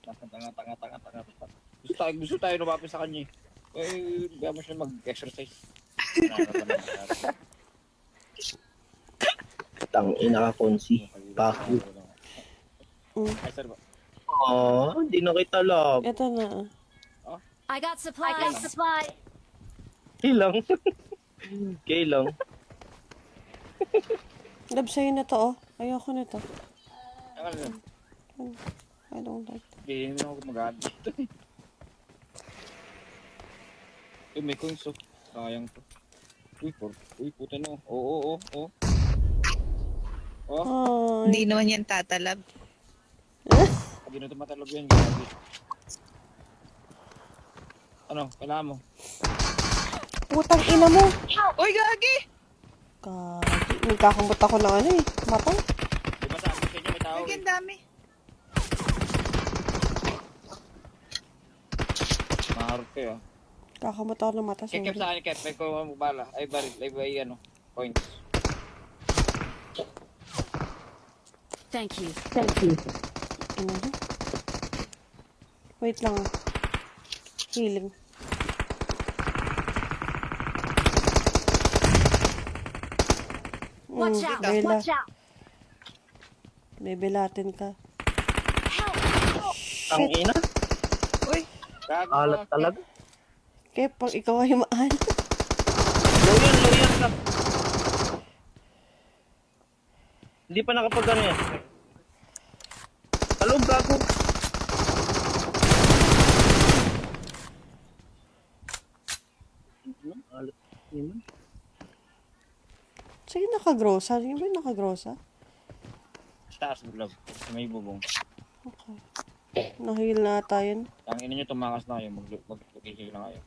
Tanga. Gusto tayo lumapit sa kanya eh. Eh, gawin mo siya mag-exercise. Tangina ka, Konsi. Fuck you. Ay, sir ba? Hindi na kita love. Ito na. I got supplies. Kilang. Kilang. Lab sa'yo na to, oh. Ayoko na to. Ano? I don't like it. Hindi na ako mag-add dito eh. Eh, may coins oh. Sayang to. Uy, puta no. Oo. Oh. Ay. Hindi naman yan tatalab. Hindi na ito matalog yan. Grabe. Ano? Kailangan mo? Putang ina mo. Uy, gagi! Gagi. Nagkakamot ako ng ano eh. Mata. Di ba sabi sa inyo may tao Uy, eh. ang dami. Maharap kayo ah. Kakamot ako ng mata. Kep Sorry. sa akin, Kep. May ko bala. Ay, baril. Ay, ano. Points. Thank you. Ano ba? Wait lang. Healing. Watch out. Bella. Watch out. Bebelatin ka. Tangina. Uy, Gago Alat ka, talaga. Kaya pag ikaw ay maan. Loyan ka. Hindi pa nakapag ano yan. Talog, gago. Alat. Yun. Sige, nakagrosa. Sige ba nakagrosa? Taas mo love. Sa may bubong. Okay. Nahil na tayo. Ang ina nyo tumakas na kayo. Mag-heal na kayo.